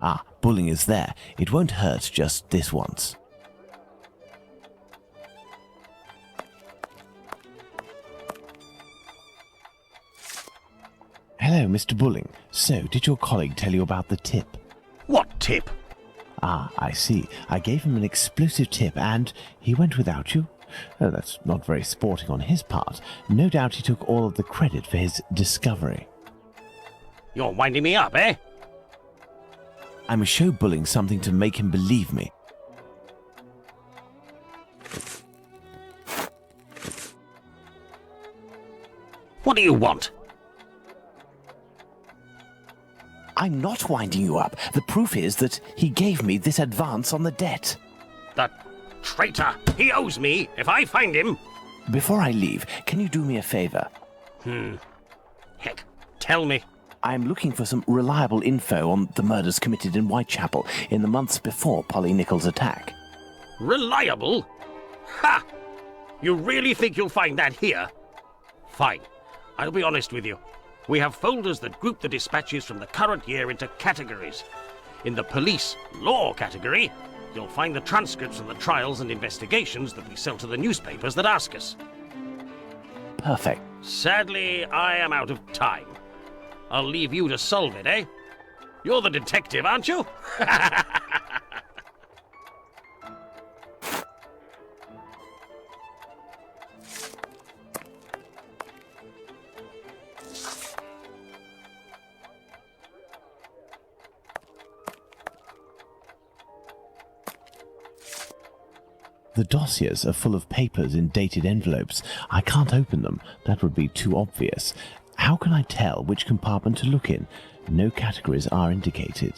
Ah, bullying is there. It won't hurt just this once. Hello, Mr. Bulling. So, did your colleague tell you about the tip? What tip? Ah, I see. I gave him an explosive tip and he went without you? Oh, that's not very sporting on his part. No doubt he took all of the credit for his discovery. You're winding me up, eh? I must show Bulling something to make him believe me. What do you want? I'm not winding you up. The proof is that he gave me this advance on the debt. That traitor! He owes me if I find him! Before I leave, can you do me a favor? Heck, tell me. I'm looking for some reliable info on the murders committed in Whitechapel in the months before Polly Nichols' attack. Reliable? Ha! You really think you'll find that here? Fine. I'll be honest with you. We have folders that group the dispatches from the current year into categories. In the police law category, you'll find the transcripts of the trials and investigations that we sell to the newspapers that ask us. Perfect. Sadly, I am out of time. I'll leave you to solve it, eh? You're the detective, aren't you? The dossiers are full of papers in dated envelopes. I can't open them. That would be too obvious. How can I tell which compartment to look in? No categories are indicated.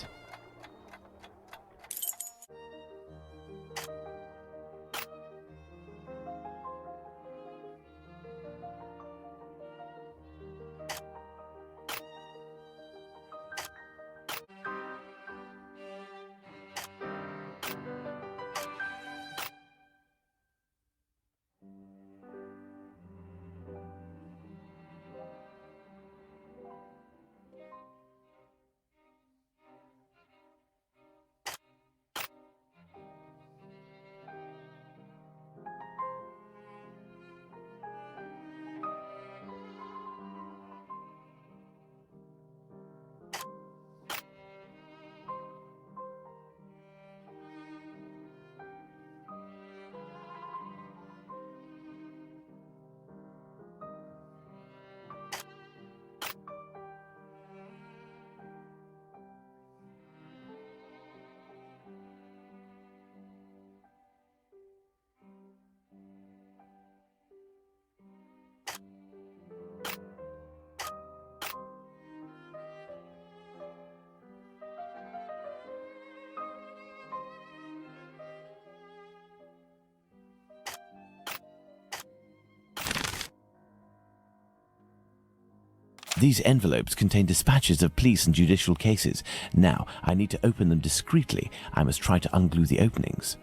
These envelopes contain dispatches of police and judicial cases. Now, I need to open them discreetly. I must try to unglue the openings.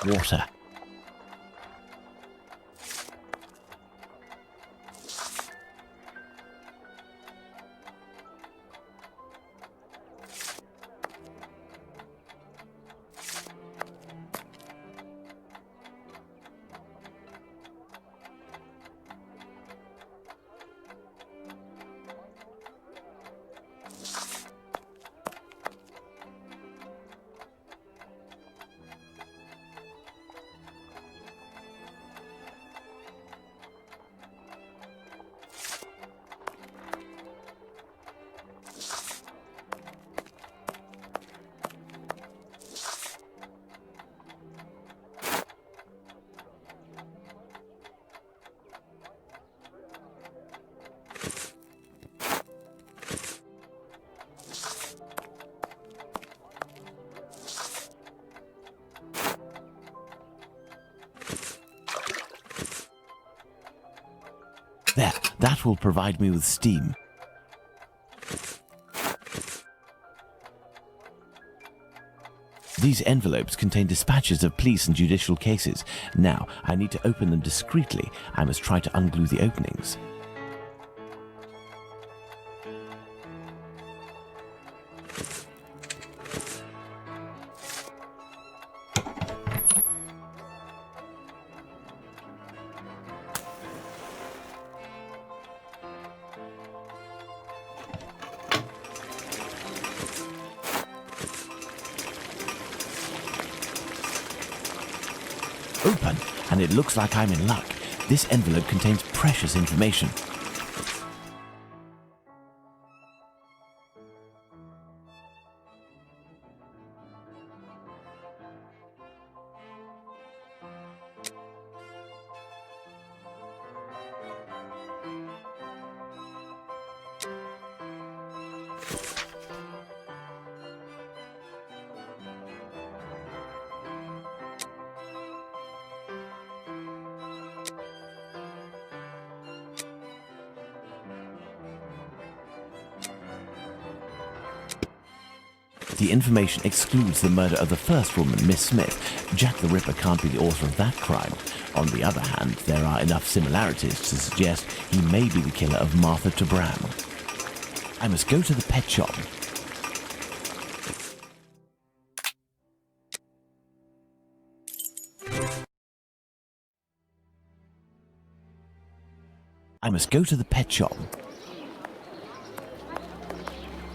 Water. There, that will provide me with steam. These envelopes contain dispatches of police and judicial cases. Now, I need to open them discreetly. I must try to unglue the openings. Open, and it looks like I'm in luck. This envelope contains precious information. The information excludes the murder of the first woman, Miss Smith. Jack the Ripper can't be the author of that crime. On the other hand, there are enough similarities to suggest he may be the killer of Martha Tabram. I must go to the pet shop.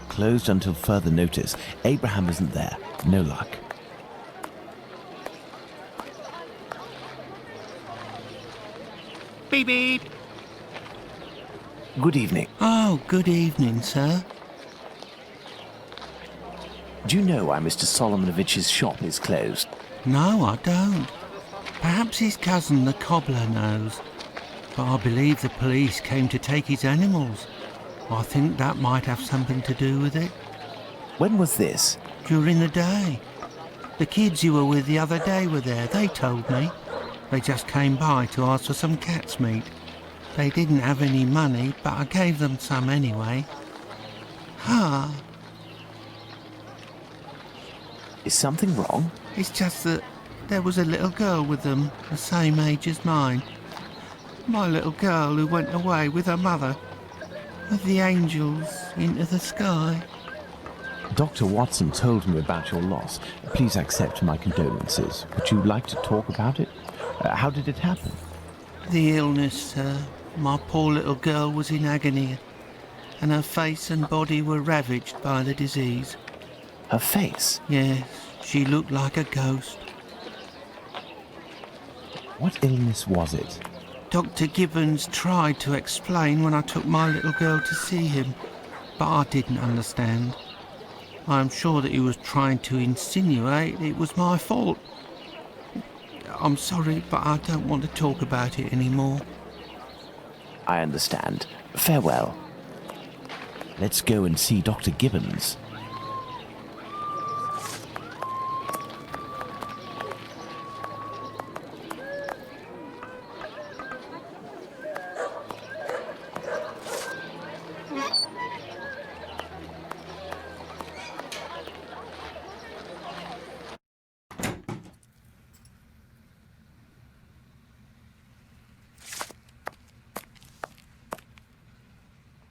Closed until further notice. Abraham isn't there. No luck. Beep beep. Good evening. Oh, good evening, sir. Do you know why Mr. Solomonich's shop is closed? No, I don't. Perhaps his cousin, the cobbler, knows. But I believe the police came to take his animals. I think that might have something to do with it. When was this? During the day. The kids you were with the other day were there, they told me. They just came by to ask for some cat's meat. They didn't have any money, but I gave them some anyway. Is something wrong? It's just that there was a little girl with them, the same age as mine. My little girl who went away with her mother, with the angels into the sky. Dr. Watson told me about your loss. Please accept my condolences. Would you like to talk about it? How did it happen? The illness, sir. My poor little girl was in agony, and her face and body were ravaged by the disease. Her face? Yes, she looked like a ghost. What illness was it? Dr. Gibbons tried to explain when I took my little girl to see him, but I didn't understand. I'm sure that he was trying to insinuate it was my fault. I'm sorry, but I don't want to talk about it anymore. I understand. Farewell. Let's go and see Dr. Gibbons.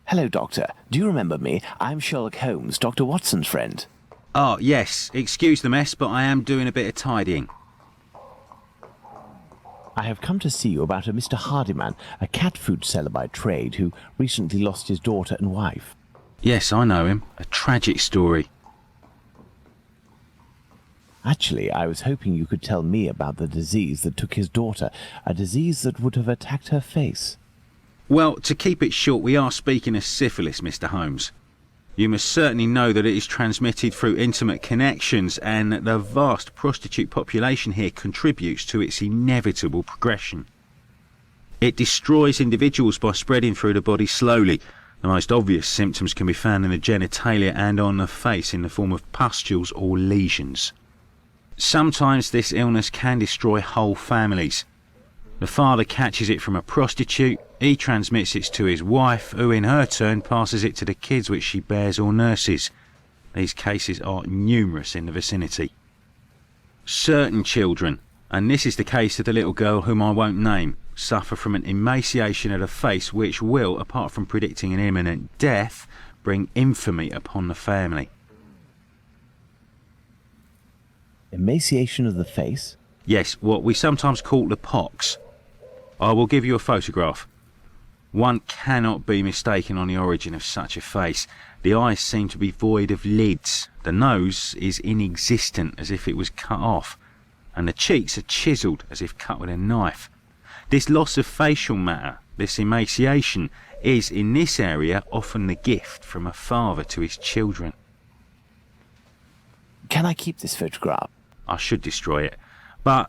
Hello, Doctor. Do you remember me? I'm Sherlock Holmes, Dr. Watson's friend. Oh, yes. Excuse the mess, but I am doing a bit of tidying. I have come to see you about a Mr. Hardyman, a cat food seller by trade, who recently lost his daughter and wife. Yes, I know him. A tragic story. Actually, I was hoping you could tell me about the disease that took his daughter, a disease that would have attacked her face. Well, to keep it short, we are speaking of syphilis, Mr. Holmes. You must certainly know that it is transmitted through intimate connections, and that the vast prostitute population here contributes to its inevitable progression. It destroys individuals by spreading through the body slowly. The most obvious symptoms can be found in the genitalia and on the face in the form of pustules or lesions. Sometimes this illness can destroy whole families. The father catches it from a prostitute, he transmits it to his wife, who in her turn passes it to the kids which she bears or nurses. These cases are numerous in the vicinity. Certain children, and this is the case of the little girl whom I won't name, suffer from an emaciation of the face which will, apart from predicting an imminent death, bring infamy upon the family. Emaciation of the face? Yes, what we sometimes call the pox. I will give you a photograph. One cannot be mistaken on the origin of such a face. The eyes seem to be void of lids, the nose is inexistent as if it was cut off, and the cheeks are chiselled as if cut with a knife. This loss of facial matter, this emaciation, is in this area often the gift from a father to his children. Can I keep this photograph? I should destroy it, but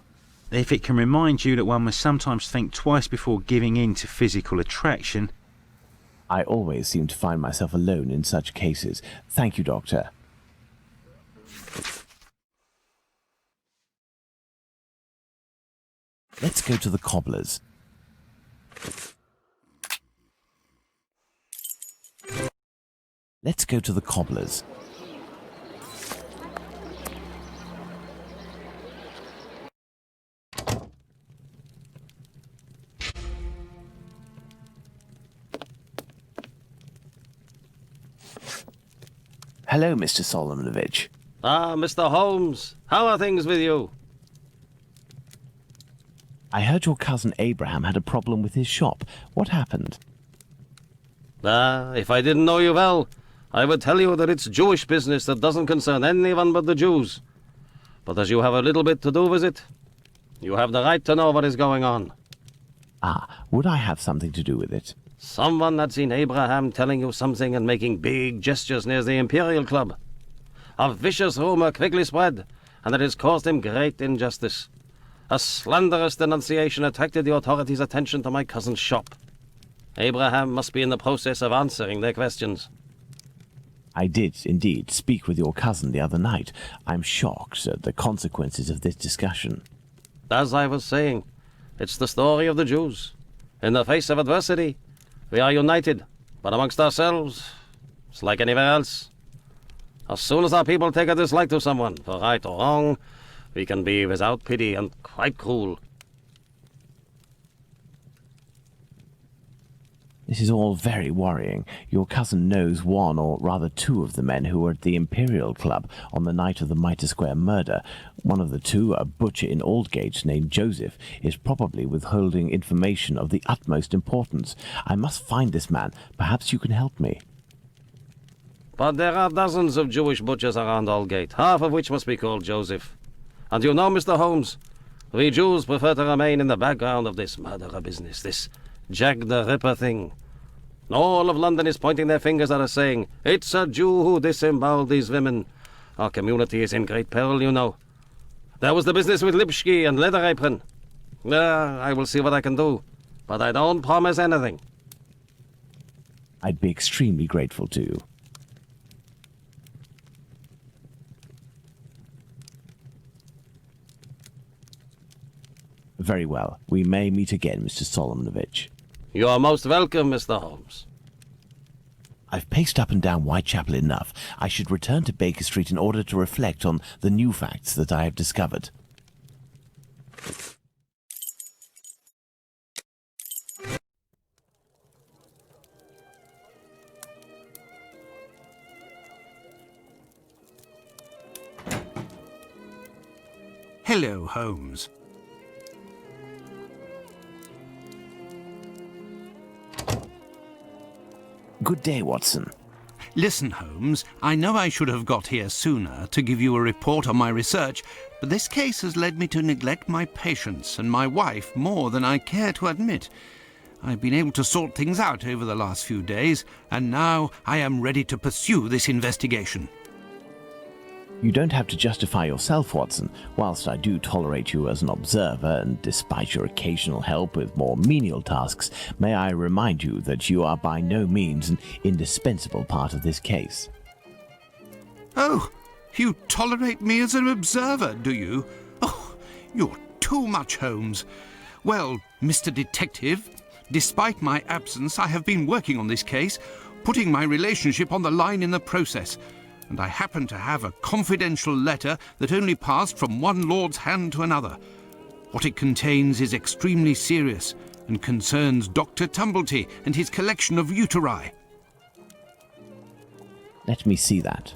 if it can remind you that one must sometimes think twice before giving in to physical attraction. I always seem to find myself alone in such cases. Thank you, Doctor. Let's go to the cobbler's. Let's go to the cobbler's. Hello, Mr. Solomonovich. Ah, Mr. Holmes, how are things with you? I heard your cousin Abraham had a problem with his shop. What happened? Ah, if I didn't know you well, I would tell you that it's Jewish business that doesn't concern anyone but the Jews. But as you have a little bit to do with it, you have the right to know what is going on. Ah, would I have something to do with it? Someone had seen Abraham telling you something and making big gestures near the Imperial Club. A vicious rumor quickly spread, and it has caused him great injustice. A slanderous denunciation attracted the authorities' attention to my cousin's shop. Abraham must be in the process of answering their questions. I did, indeed, speak with your cousin the other night. I'm shocked at the consequences of this discussion. As I was saying, it's the story of the Jews. In the face of adversity, we are united, but amongst ourselves, it's like anywhere else. As soon as our people take a dislike to someone, for right or wrong, we can be without pity and quite cruel. This is all very worrying. Your cousin knows one, or rather two, of the men who were at the Imperial Club on the night of the Mitre Square murder. One of the two, a butcher in Aldgate named Joseph, is probably withholding information of the utmost importance. I must find this man. Perhaps you can help me. But there are dozens of Jewish butchers around Aldgate, half of which must be called Joseph. And you know, Mr. Holmes, we Jews prefer to remain in the background of this murderer business, this Jack the Ripper thing. All of London is pointing their fingers at us saying, it's a Jew who disemboweled these women. Our community is in great peril, you know. There was the business with Lipschke and Leather Apron. I will see what I can do, but I don't promise anything. I'd be extremely grateful to you. Very well. We may meet again, Mr. Solomonovich. You are most welcome, Mr. Holmes. I've paced up and down Whitechapel enough. I should return to Baker Street in order to reflect on the new facts that I have discovered. Hello, Holmes. Good day, Watson. Listen, Holmes, I know I should have got here sooner to give you a report on my research, but this case has led me to neglect my patients and my wife more than I care to admit. I've been able to sort things out over the last few days, and now I am ready to pursue this investigation. You don't have to justify yourself, Watson. Whilst I do tolerate you as an observer, and despite your occasional help with more menial tasks, may I remind you that you are by no means an indispensable part of this case. Oh, you tolerate me as an observer, do you? Oh, you're too much, Holmes. Well, Mr. Detective, despite my absence, I have been working on this case, putting my relationship on the line in the process. And I happen to have a confidential letter that only passed from one lord's hand to another. What it contains is extremely serious and concerns Dr. Tumblety and his collection of uteri. Let me see that.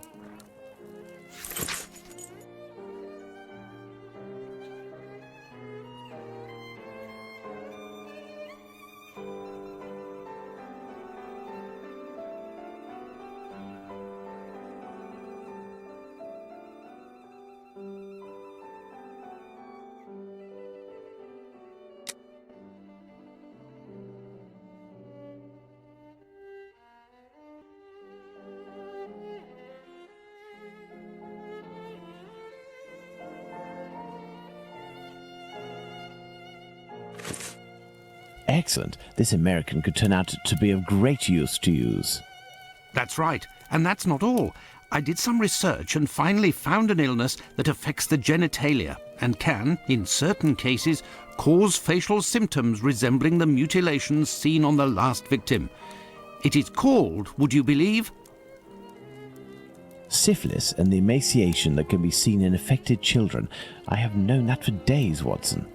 Excellent. This American could turn out to be of great use to use. That's right, and that's not all. I did some research and finally found an illness that affects the genitalia and can, in certain cases, cause facial symptoms resembling the mutilations seen on the last victim. It is called, would you believe? Syphilis and the emaciation that can be seen in affected children. I have known that for days, Watson.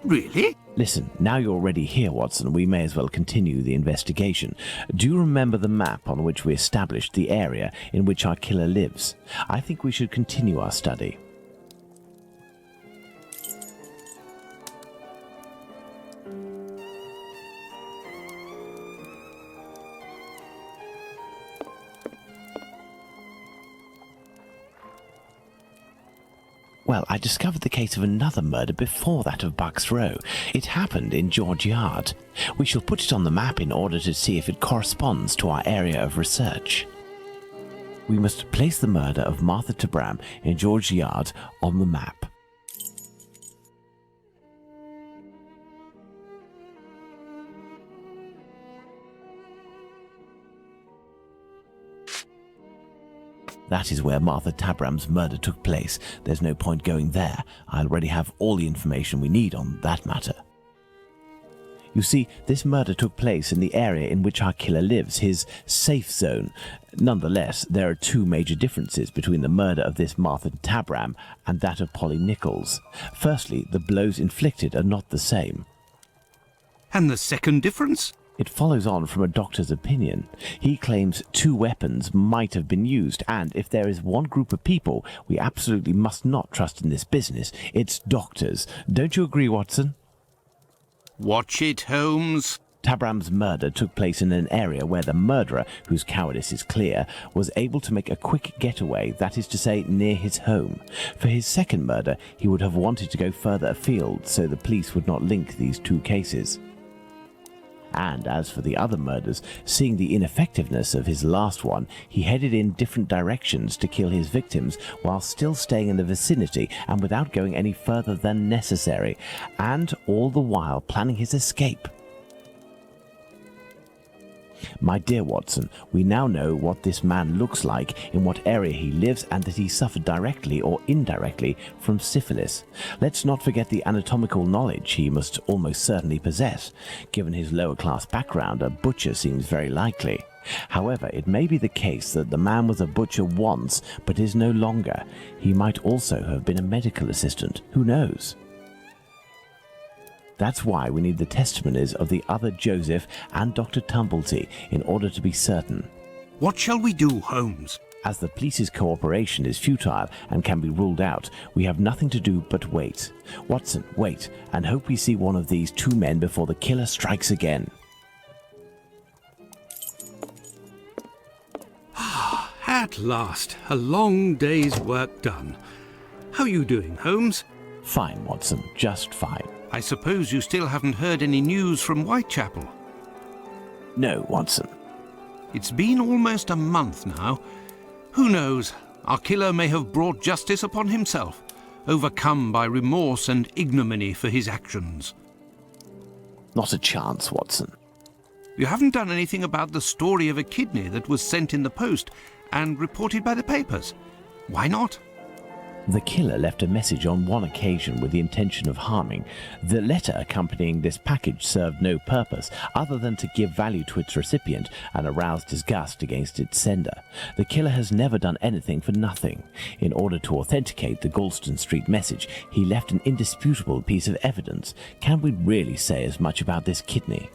Really? Listen, now you're already here, Watson, we may as well continue the investigation. Do you remember the map on which we established the area in which our killer lives? I think we should continue our study. Well, I discovered the case of another murder before that of Bucks Row. It happened in George Yard. We shall put it on the map in order to see if it corresponds to our area of research. We must place the murder of Martha Tabram in George Yard on the map. That is where Martha Tabram's murder took place. There's no point going there. I already have all the information we need on that matter. You see, this murder took place in the area in which our killer lives, his safe zone. Nonetheless, there are two major differences between the murder of this Martha Tabram and that of Polly Nichols. Firstly, the blows inflicted are not the same. And the second difference? It follows on from a doctor's opinion. He claims two weapons might have been used, and if there is one group of people we absolutely must not trust in this business, it's doctors. Don't you agree, Watson? Watch it, Holmes. Tabram's murder took place in an area where the murderer, whose cowardice is clear, was able to make a quick getaway, that is to say, near his home. For his second murder, he would have wanted to go further afield, so the police would not link these two cases. And as for the other murders, seeing the ineffectiveness of his last one, he headed in different directions to kill his victims while still staying in the vicinity and without going any further than necessary, and all the while planning his escape. My dear Watson, we now know what this man looks like, in what area he lives, and that he suffered directly or indirectly from syphilis. Let's not forget the anatomical knowledge he must almost certainly possess. Given his lower-class background, a butcher seems very likely. However, it may be the case that the man was a butcher once, but is no longer. He might also have been a medical assistant. Who knows? That's why we need the testimonies of the other Joseph and Dr. Tumblety in order to be certain. What shall we do, Holmes? As the police's cooperation is futile and can be ruled out, we have nothing to do but wait. Watson, wait, and hope we see one of these two men before the killer strikes again. At last, a long day's work done. How are you doing, Holmes? Fine, Watson, just fine. I suppose you still haven't heard any news from Whitechapel? No, Watson. It's been almost a month now. Who knows? Our killer may have brought justice upon himself, overcome by remorse and ignominy for his actions. Not a chance, Watson. You haven't done anything about the story of a kidney that was sent in the post and reported by the papers. Why not? The killer left a message on one occasion with the intention of harming. The letter accompanying this package served no purpose other than to give value to its recipient and arouse disgust against its sender. The killer has never done anything for nothing. In order to authenticate the Galston Street message, he left an indisputable piece of evidence. Can we really say as much about this kidney?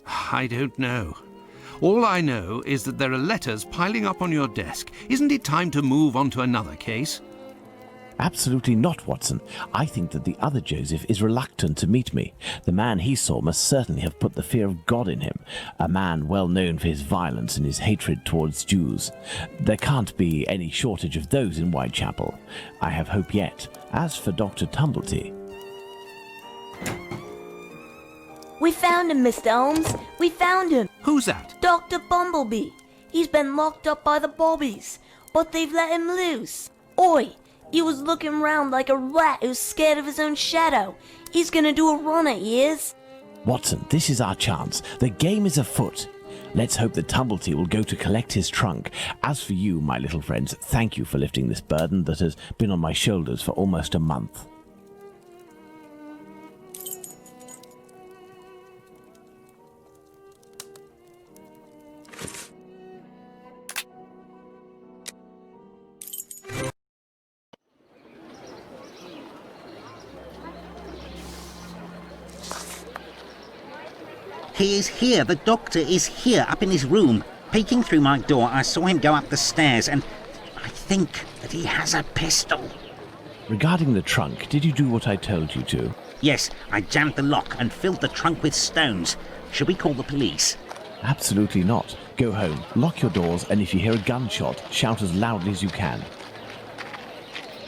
I don't know. All I know is that there are letters piling up on your desk. Isn't it time to move on to another case? Absolutely not, Watson. I think that the other Joseph is reluctant to meet me. The man he saw must certainly have put the fear of God in him, a man well known for his violence and his hatred towards Jews. There can't be any shortage of those in Whitechapel. I have hope yet. As for Dr. Tumblety... We found him, Mr. Holmes. We found him. Who's that? Dr. Bumblebee. He's been locked up by the bobbies, but they've let him loose. Oi, he was looking round like a rat who's scared of his own shadow. He's gonna do a run at years. Watson, this is our chance. The game is afoot. Let's hope that Tumblety will go to collect his trunk. As for you, my little friends, thank you for lifting this burden that has been on my shoulders for almost a month. He is here. The doctor is here, up in his room. Peeking through my door, I saw him go up the stairs, and I think that he has a pistol. Regarding the trunk, did you do what I told you to? Yes, I jammed the lock and filled the trunk with stones. Should we call the police? Absolutely not. Go home, lock your doors, and if you hear a gunshot, shout as loudly as you can.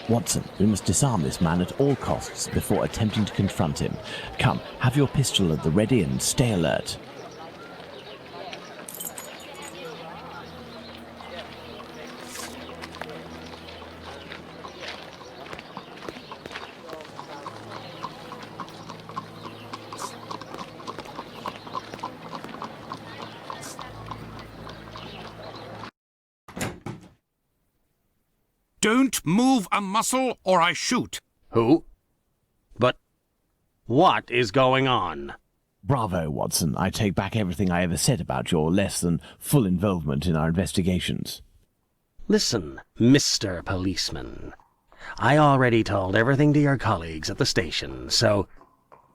Watson, we must disarm this man at all costs before attempting to confront him. Come, have your pistol at the ready and stay alert. Don't move a muscle or I shoot. Who? But what is going on? Bravo, Watson. I take back everything I ever said about your less than full involvement in our investigations. Listen, Mr. Policeman. I already told everything to your colleagues at the station, so...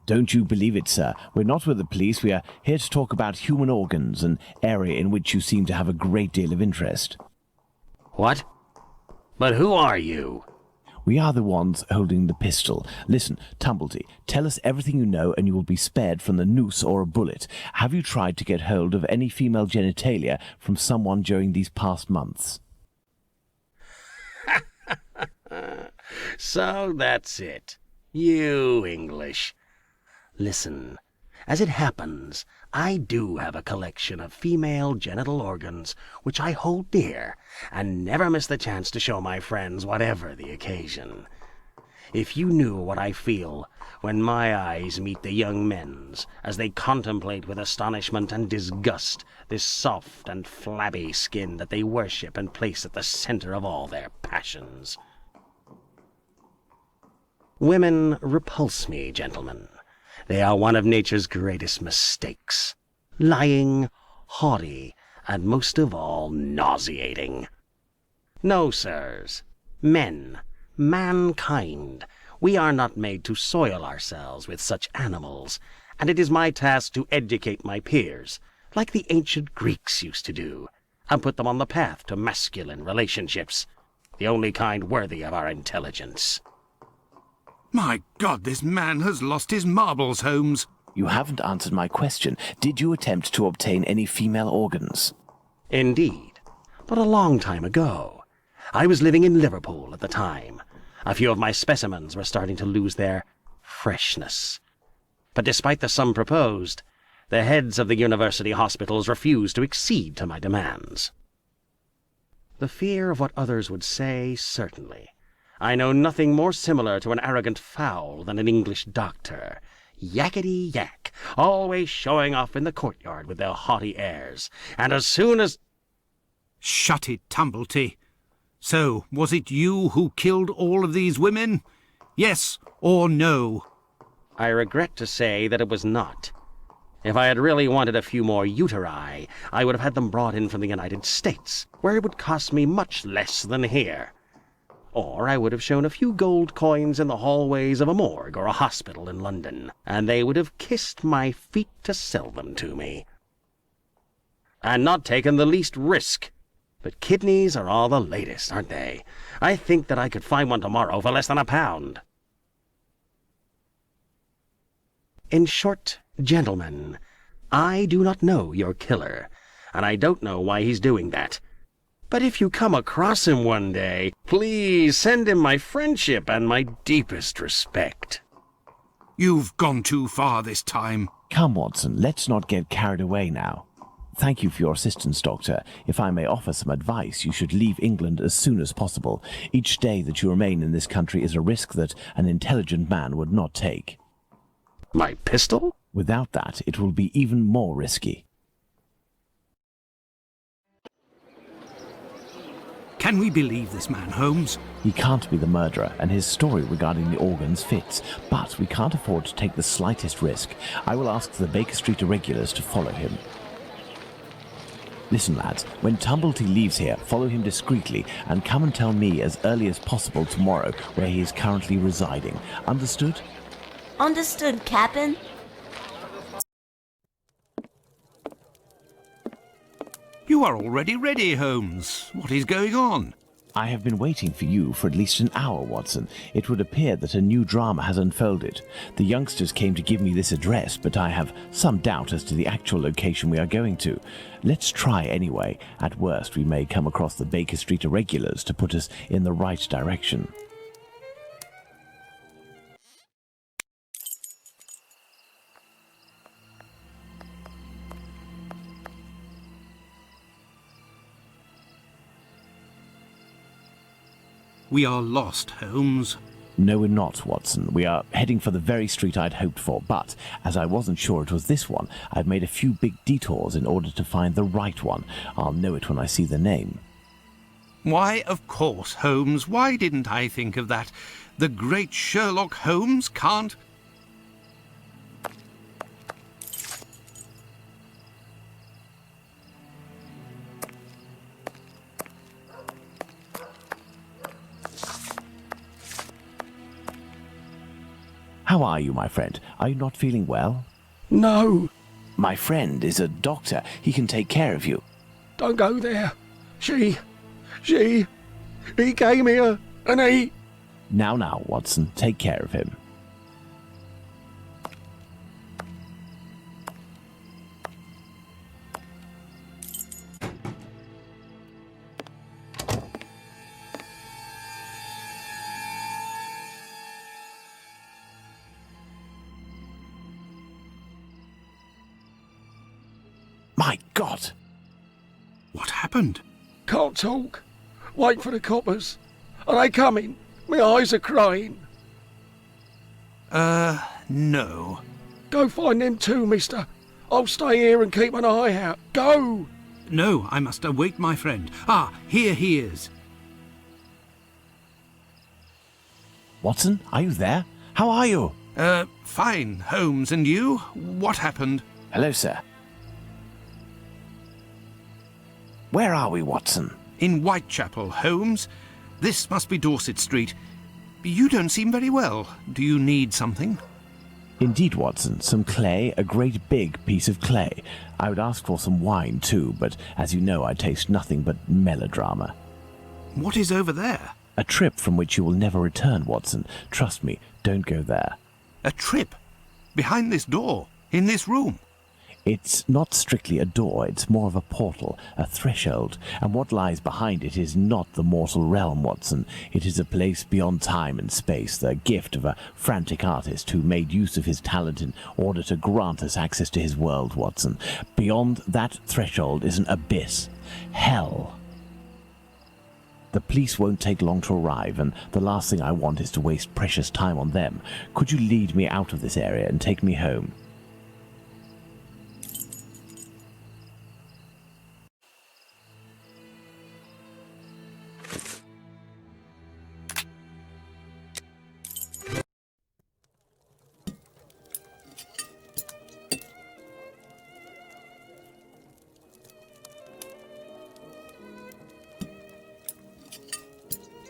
Don't you believe it, sir. We're not with the police. We are here to talk about human organs, an area in which you seem to have a great deal of interest. What? But who are you? We are the ones holding the pistol. Listen, Tumblety, tell us everything you know and you will be spared from the noose or a bullet. Have you tried to get hold of any female genitalia from someone during these past months? So that's it. You English. Listen, as it happens, I do have a collection of female genital organs which I hold dear, and never miss the chance to show my friends whatever the occasion. If you knew what I feel when my eyes meet the young men's, as they contemplate with astonishment and disgust this soft and flabby skin that they worship and place at the center of all their passions. Women repulse me, gentlemen. They are one of nature's greatest mistakes. Lying, haughty, and most of all, nauseating. No, sirs. Men, mankind, we are not made to soil ourselves with such animals, and it is my task to educate my peers, like the ancient Greeks used to do, and put them on the path to masculine relationships, the only kind worthy of our intelligence. My God, this man has lost his marbles, Holmes. You haven't answered my question. Did you attempt to obtain any female organs? Indeed, but a long time ago. I was living in Liverpool at the time. A few of my specimens were starting to lose their freshness. But despite the sum proposed, the heads of the university hospitals refused to accede to my demands. The fear of what others would say, certainly. I know nothing more similar to an arrogant fowl than an English doctor. Yakety-yak, always showing off in the courtyard with their haughty airs. And as soon as... Shut it, Tumblety. So, was it you who killed all of these women? Yes or no? I regret to say that it was not. If I had really wanted a few more uteri, I would have had them brought in from the United States, where it would cost me much less than here. Or I would have shown a few gold coins in the hallways of a morgue or a hospital in London, and they would have kissed my feet to sell them to me. And not taken the least risk. But kidneys are all the latest, aren't they? I think that I could find one tomorrow for less than £1. In short, gentlemen, I do not know your killer, and I don't know why he's doing that. But if you come across him one day, please send him my friendship and my deepest respect. You've gone too far this time. Come, Watson, let's not get carried away now. Thank you for your assistance, Doctor. If I may offer some advice, you should leave England as soon as possible. Each day that you remain in this country is a risk that an intelligent man would not take. My pistol? Without that, it will be even more risky. Can we believe this man, Holmes? He can't be the murderer, and his story regarding the organs fits. But we can't afford to take the slightest risk. I will ask the Baker Street irregulars to follow him. Listen, lads, when Tumblety leaves here, follow him discreetly and come and tell me as early as possible tomorrow where he is currently residing. Understood? Understood, Captain. You are already ready, Holmes. What is going on? I have been waiting for you for at least an hour, Watson. It would appear that a new drama has unfolded. The youngsters came to give me this address, but I have some doubt as to the actual location we are going to. Let's try anyway. At worst, we may come across the Baker Street irregulars to put us in the right direction. We are lost, Holmes. No, we're not, Watson. We are heading for the very street I'd hoped for, but as I wasn't sure it was this one, I've made a few big detours in order to find the right one. I'll know it when I see the name. Why, of course, Holmes. Why didn't I think of that? The great Sherlock Holmes can't... How are you, my friend? Are you not feeling well? No, My friend is a doctor. He can take care of you. don't go there. He came here, and he... Now, Watson, take care of him. My God! What happened? Can't talk. Wait for the coppers. Are they coming? My eyes are crying. No. Go find them too, mister. I'll stay here and keep an eye out. Go! No, I must await my friend. Ah, here he is. Watson, are you there? How are you? Fine, Holmes, and you? What happened? Hello, sir. Where are we, Watson? In Whitechapel, Holmes. This must be Dorset Street. You don't seem very well. Do you need something? Indeed, Watson. Some clay, a great big piece of clay. I would ask for some wine, too, but as you know, I taste nothing but melodrama. What is over there? A trip from which you will never return, Watson. Trust me, don't go there. A trip? Behind this door? In this room? It's not strictly a door, it's more of a portal, a threshold, and what lies behind it is not the mortal realm, Watson. It is a place beyond time and space, the gift of a frantic artist who made use of his talent in order to grant us access to his world, Watson. Beyond that threshold is an abyss. Hell. The police won't take long to arrive, and the last thing I want is to waste precious time on them. Could you lead me out of this area and take me home?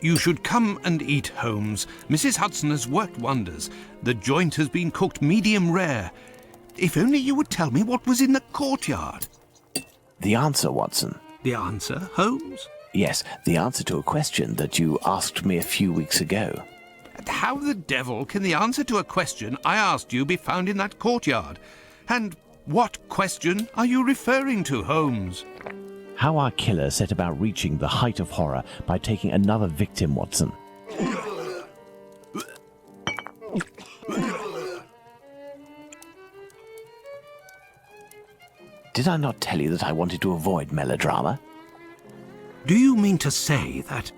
You should come and eat, Holmes. Mrs. Hudson has worked wonders. The joint has been cooked medium rare. If only you would tell me what was in the courtyard. The answer, Watson. The answer, Holmes? Yes, the answer to a question that you asked me a few weeks ago. And how the devil can the answer to a question I asked you be found in that courtyard? And what question are you referring to, Holmes? How our killer set about reaching the height of horror by taking another victim, Watson. Did I not tell you that I wanted to avoid melodrama? Do you mean to say that...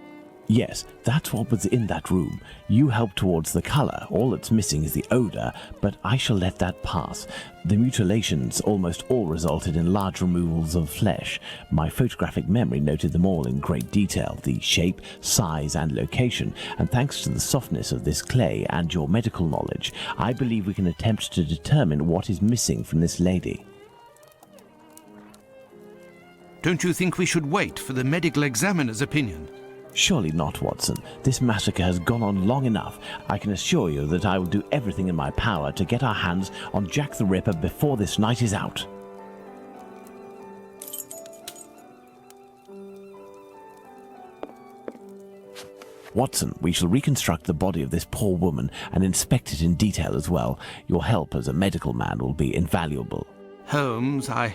Yes, that's what was in that room. You helped towards the colour. All that's missing is the odour, but I shall let that pass. The mutilations almost all resulted in large removals of flesh. My photographic memory noted them all in great detail, the shape, size and location, and thanks to the softness of this clay and your medical knowledge, I believe we can attempt to determine what is missing from this lady. Don't you think we should wait for the medical examiner's opinion? Surely not, Watson. This massacre has gone on long enough. I can assure you that I will do everything in my power to get our hands on Jack the Ripper before this night is out. Watson, we shall reconstruct the body of this poor woman and inspect it in detail as well. Your help as a medical man will be invaluable. Holmes, I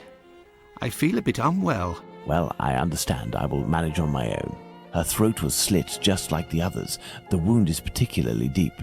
feel a bit unwell. Well, I understand. I will manage on my own. Her throat was slit just like the others. The wound is particularly deep.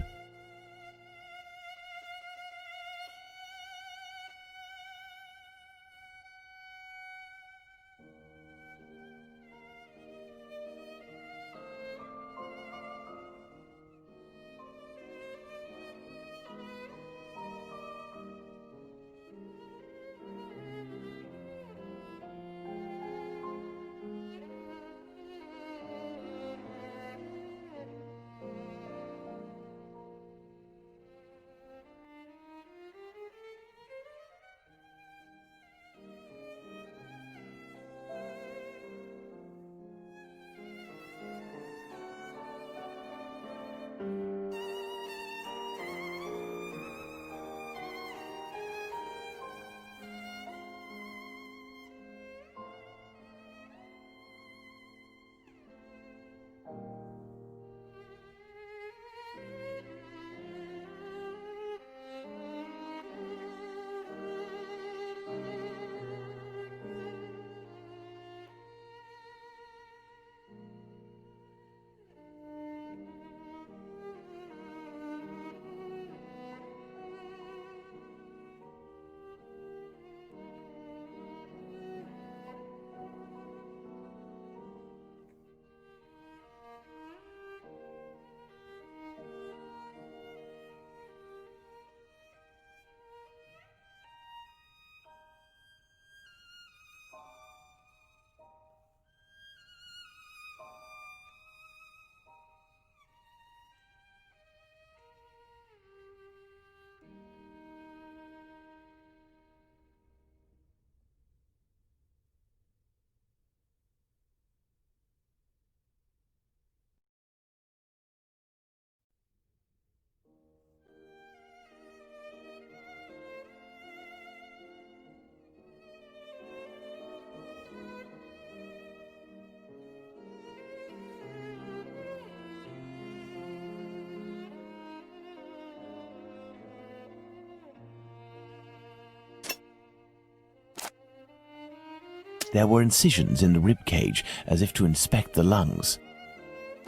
There were incisions in the rib cage as if to inspect the lungs.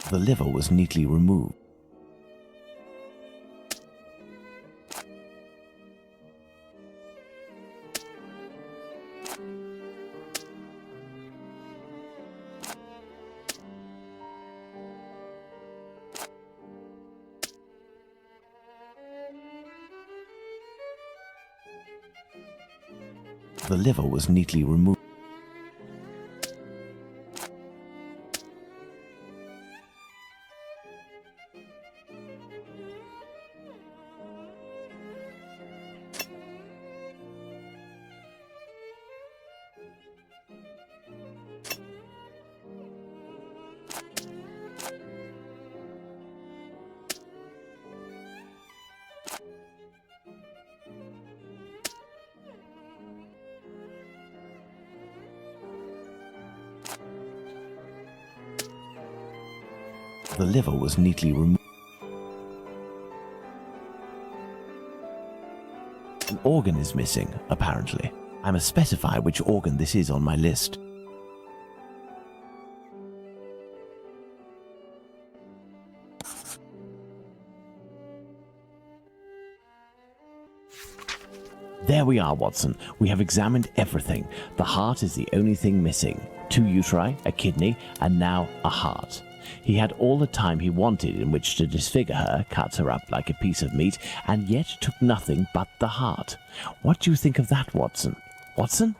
The liver was neatly removed. The liver was neatly removed. The liver was neatly removed. An organ is missing, apparently. I must specify which organ this is on my list. There we are, Watson. We have examined everything. The heart is the only thing missing. 2 uteri, a kidney, and now a heart. He had all the time he wanted in which to disfigure her, cut her up like a piece of meat, and yet took nothing but the heart. What do you think of that, Watson? Watson?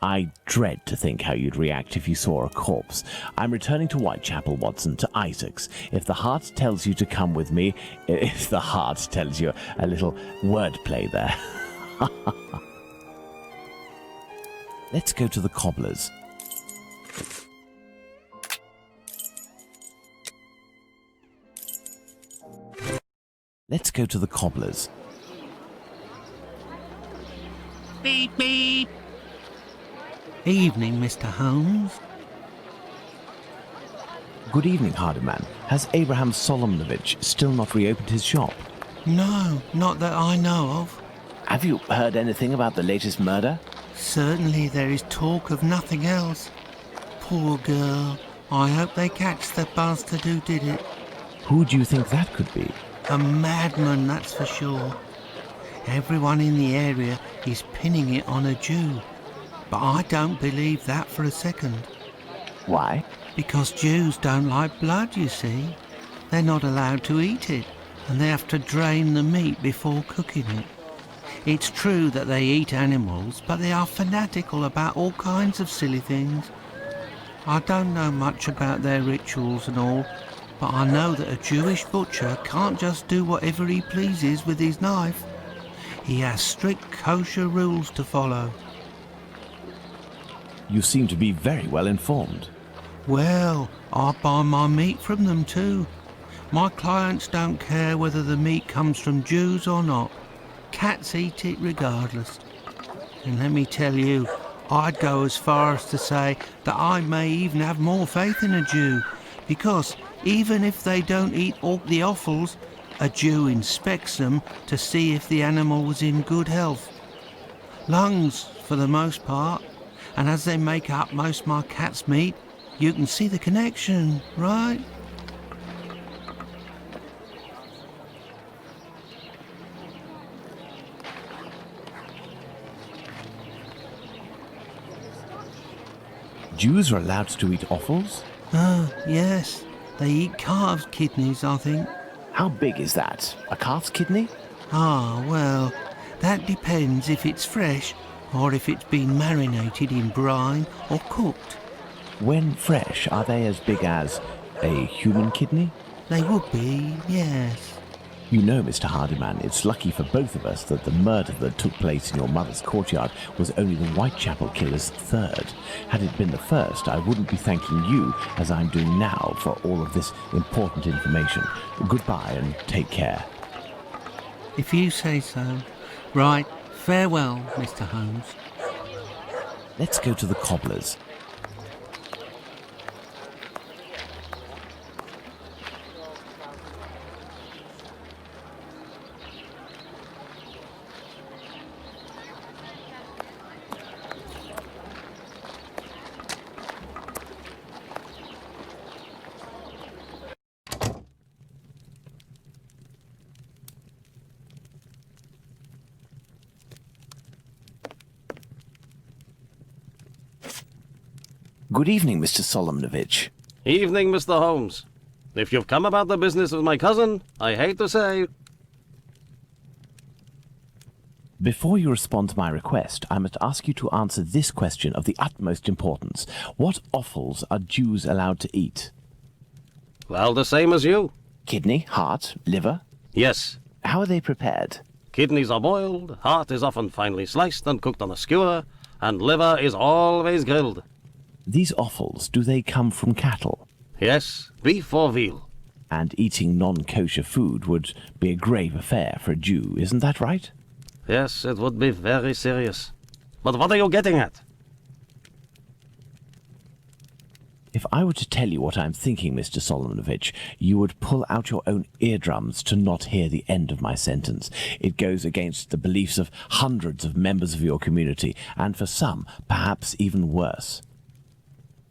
I dread to think how you'd react if you saw a corpse. I'm returning to Whitechapel, Watson, to Isaac's. If the heart tells you to come with me, if the heart tells you a little wordplay there. Let's go to the cobbler's. Let's go to the cobbler's. Beep, beep. Evening, Mr. Holmes. Good evening, Hardyman. Has Abraham Solomnovich still not reopened his shop? No, not that I know of. Have you heard anything about the latest murder? Certainly there is talk of nothing else. Poor girl. I hope they catch the bastard who did it. Who do you think that could be? A madman, that's for sure. Everyone in the area is pinning it on a Jew. But I don't believe that for a second. Why? Because Jews don't like blood, you see. They're not allowed to eat it, and they have to drain the meat before cooking it. It's true that they eat animals, but they are fanatical about all kinds of silly things. I don't know much about their rituals and all, but I know that a Jewish butcher can't just do whatever he pleases with his knife. He has strict kosher rules to follow. You seem to be very well informed. Well, I buy my meat from them too. My clients don't care whether the meat comes from Jews or not. Cats eat it regardless. And let me tell you, I'd go as far as to say that I may even have more faith in a Jew, because even if they don't eat all the offals, a Jew inspects them to see if the animal was in good health. Lungs, for the most part. And as they make up most of my cat's meat, you can see the connection, right? Jews are allowed to eat offals? Yes. They eat calves' kidneys, I think. How big is that? A calf's kidney? Ah, well, that depends if it's fresh or if it's been marinated in brine or cooked. When fresh, are they as big as a human kidney? They would be, yes. You know, Mr. Hardyman, it's lucky for both of us that the murder that took place in your mother's courtyard was only the Whitechapel killer's third. Had it been the first, I wouldn't be thanking you, as I'm doing now, for all of this important information. Goodbye and take care. If you say so. Right, farewell, Mr. Holmes. Let's go to the cobbler's. Good evening, Mr. Solomnovich. Evening, Mr. Holmes. If you've come about the business of my cousin, I hate to say... Before you respond to my request, I must ask you to answer this question of the utmost importance. What offals are Jews allowed to eat? Well, the same as you. Kidney, heart, liver? Yes, How are they prepared? Kidneys are boiled, heart is often finely sliced and cooked on a skewer, and liver is always grilled. These offals, do they come from cattle? Yes, beef or veal. And eating non-kosher food would be a grave affair for a Jew, isn't that right? Yes, it would be very serious. But what are you getting at? If I were to tell you what I'm thinking, Mr. Solomonovich, you would pull out your own eardrums to not hear the end of my sentence. It goes against the beliefs of hundreds of members of your community, and for some, perhaps even worse.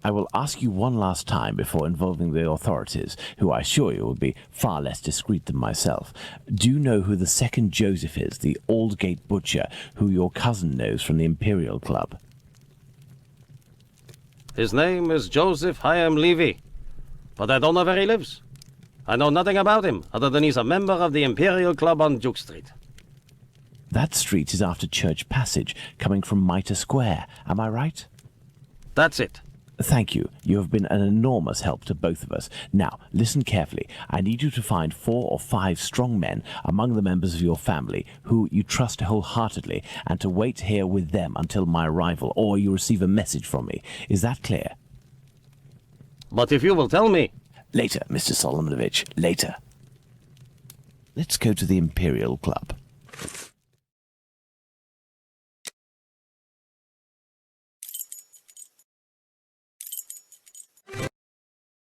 I will ask you one last time before involving the authorities, who I assure you will be far less discreet than myself. Do you know who the second Joseph is, the Aldgate butcher, who your cousin knows from the Imperial Club? His name is Joseph Chaim Levy, but I don't know where he lives. I know nothing about him, other than he's a member of the Imperial Club on Duke Street. That street is after Church Passage, coming from Mitre Square, am I right? That's it. Thank you. You have been an enormous help to both of us. Now, listen carefully. I need you to find 4 or 5 strong men among the members of your family who you trust wholeheartedly, and to wait here with them until my arrival, or you receive a message from me. Is that clear? But if you will tell me... Later, Mr. Solomonovich, later. Let's go to the Imperial Club.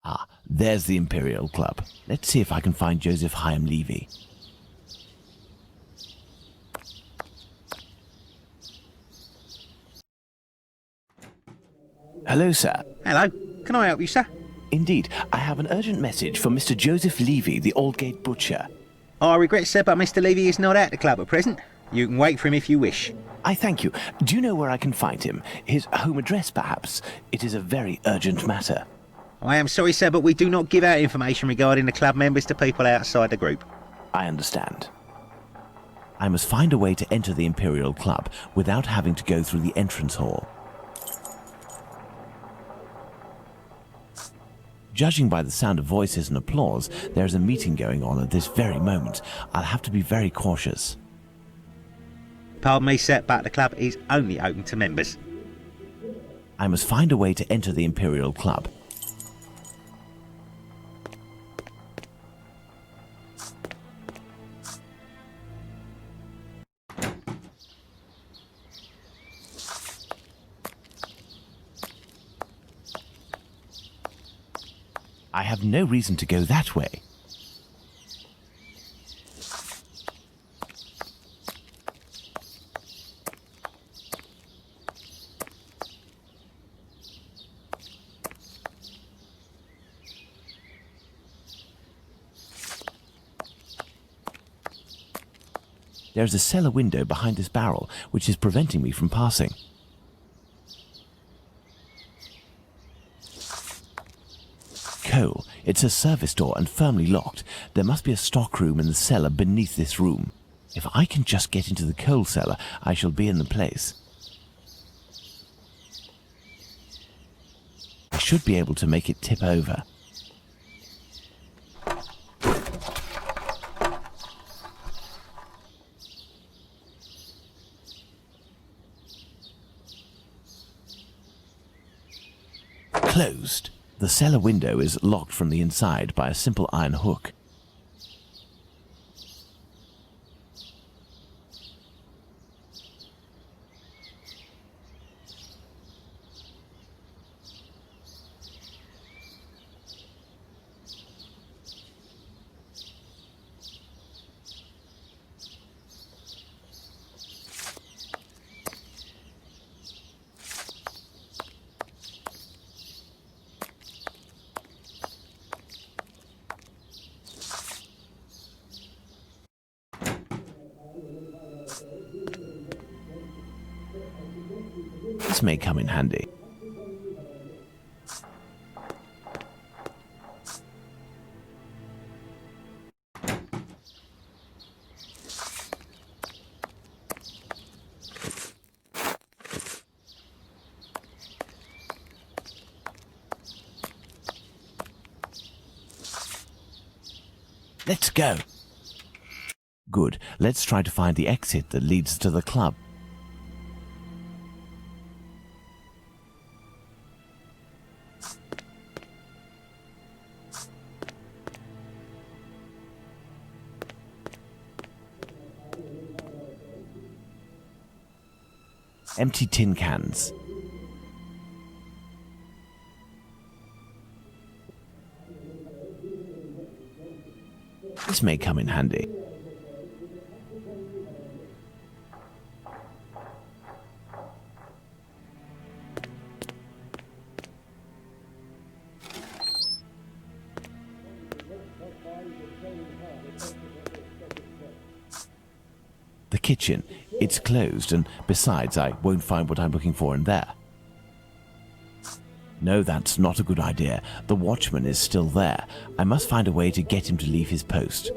Ah, there's the Imperial Club. Let's see if I can find Joseph Chaim Levy. Hello, sir. Hello. Can I help you, sir? Indeed, I have an urgent message for Mr. Joseph Levy, the Aldgate butcher. I regret, sir, but Mr. Levy is not at the club at present. You can wait for him if you wish. I thank you. Do you know where I can find him? His home address, perhaps? It is a very urgent matter. I am sorry, sir, but we do not give out information regarding the club members to people outside the group. I understand. I must find a way to enter the Imperial Club without having to go through the entrance hall. Judging by the sound of voices and applause, there is a meeting going on at this very moment. I'll have to be very cautious. Pardon me, sir, but the club is only open to members. I must find a way to enter the Imperial Club. I have no reason to go that way. There is a cellar window behind this barrel, which is preventing me from passing. Coal. It's a service door and firmly locked. There must be a stock room in the cellar beneath this room. If I can just get into the coal cellar, I shall be in the place. I should be able to make it tip over. Closed. The cellar window is locked from the inside by a simple iron hook. This may come in handy. Let's go. Good. Let's try to find the exit that leads to the club. Empty tin cans. This may come in handy. The kitchen. It's closed, and besides, I won't find what I'm looking for in there. No, that's not a good idea. The watchman is still there. I must find a way to get him to leave his post.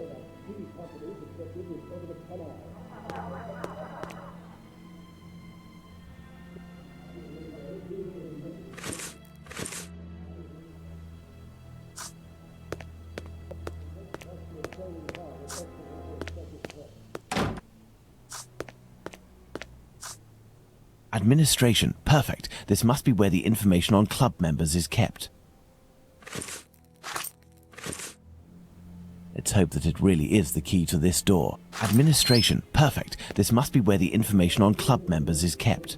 Administration. Perfect. This must be where the information on club members is kept. Let's hope that it really is the key to this door. Administration. Perfect. This must be where the information on club members is kept.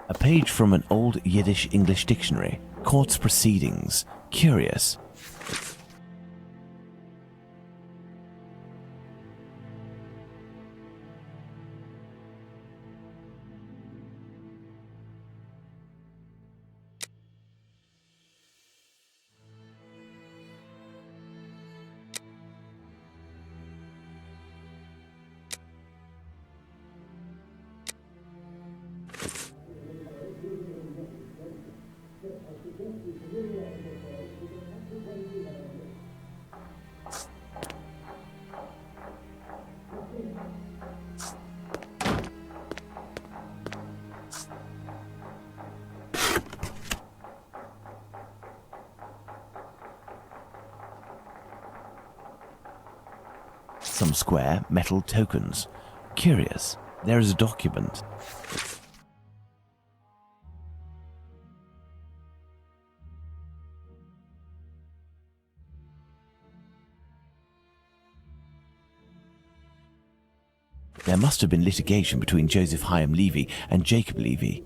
A page from an old Yiddish-English dictionary. Court's proceedings. Curious. Some square metal tokens. Curious. There is a document. There must have been litigation between Joseph Hyam Levy and Jacob Levy.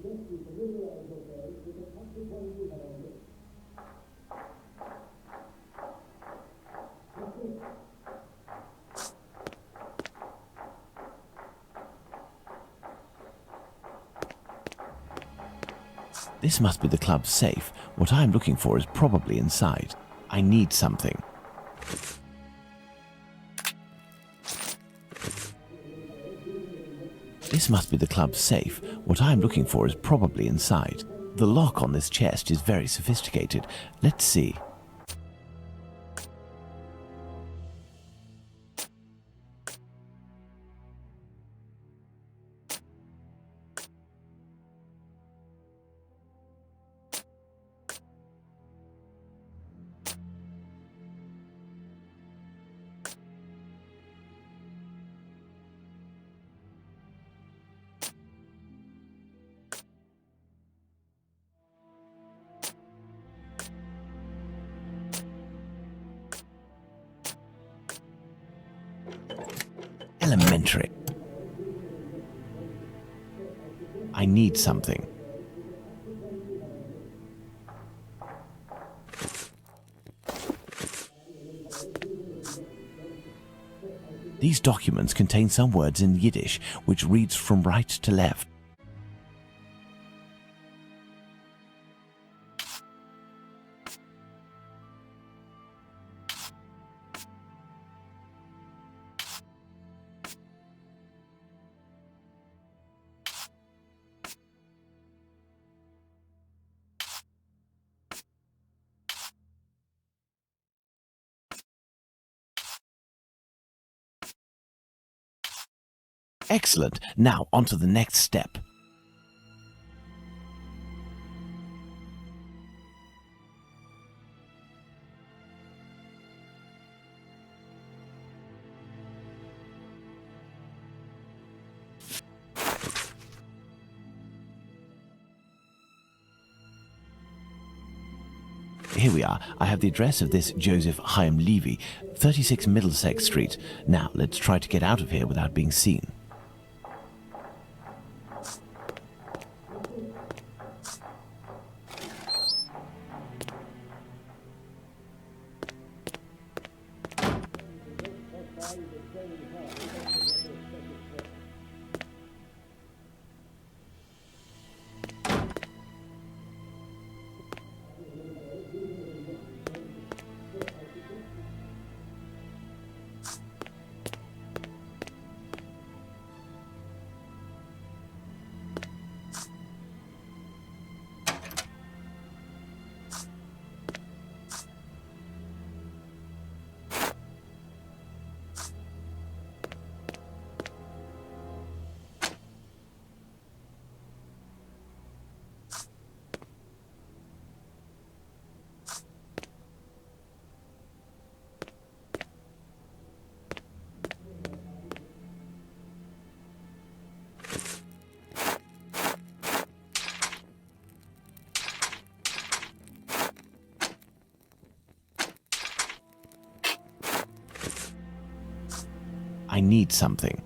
This must be the club's safe. What I am looking for is probably inside. I need something. This must be the club's safe. What I am looking for is probably inside. The lock on this chest is very sophisticated. Let's see. Elementary. I need something. These documents contain some words in Yiddish, which reads from right to left. Excellent. Now on to the next step. here we are. I have the address of this Joseph Hyam Levy, 36 Middlesex Street. Now, let's try to get out of here without being seen. I need something.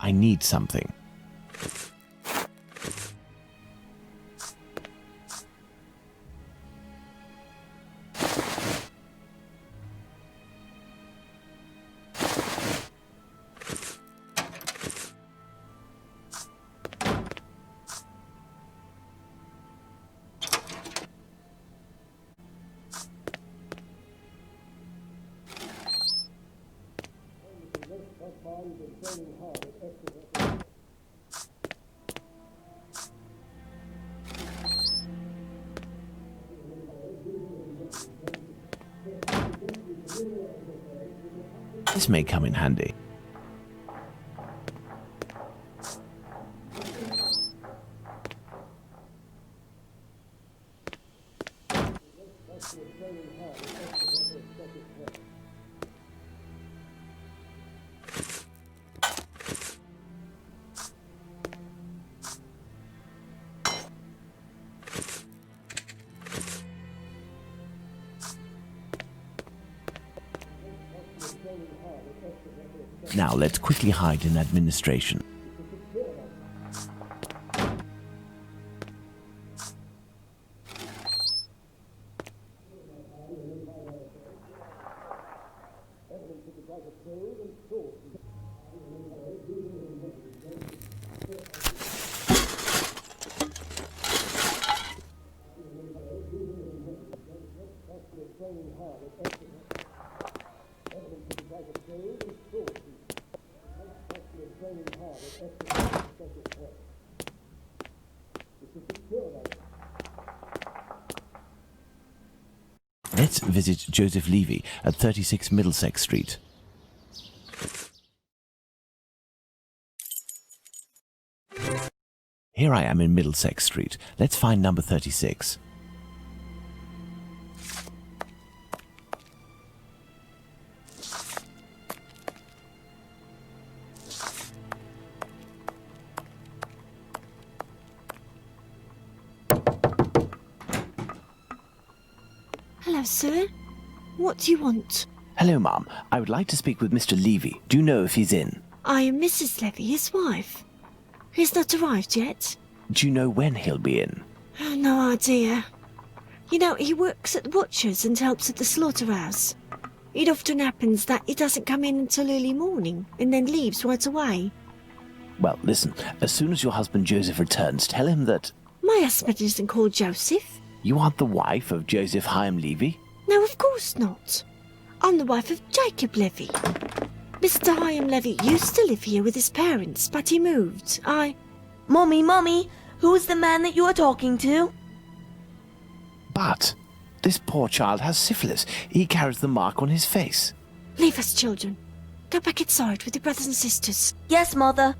I need something. This may come in handy. Now let's quickly hide in administration. Let's visit Joseph Levy at 36 Middlesex Street. Here I am in Middlesex Street. Let's find number 36. Hello, sir. What do you want? Hello, Ma'am. I would like to speak with Mr. Levy. Do you know if he's in? I am Mrs. Levy, his wife. He's not arrived yet. Do you know when he'll be in? Oh, no idea. You know, he works at the butcher's and helps at the slaughterhouse. It often happens that he doesn't come in until early morning and then leaves right away. Well, listen, as soon as your husband Joseph returns, tell him that My husband isn't called Joseph. you aren't the wife of Joseph Hyam Levy. No, of course not. I'm the wife of Jacob Levy. Mr. Hyam Levy used to live here with his parents, but he moved. Mummy, who's the man that you are talking to? But this poor child has syphilis. He carries the mark on his face. Leave us, children. Go back inside with your brothers and sisters. Yes, Mother.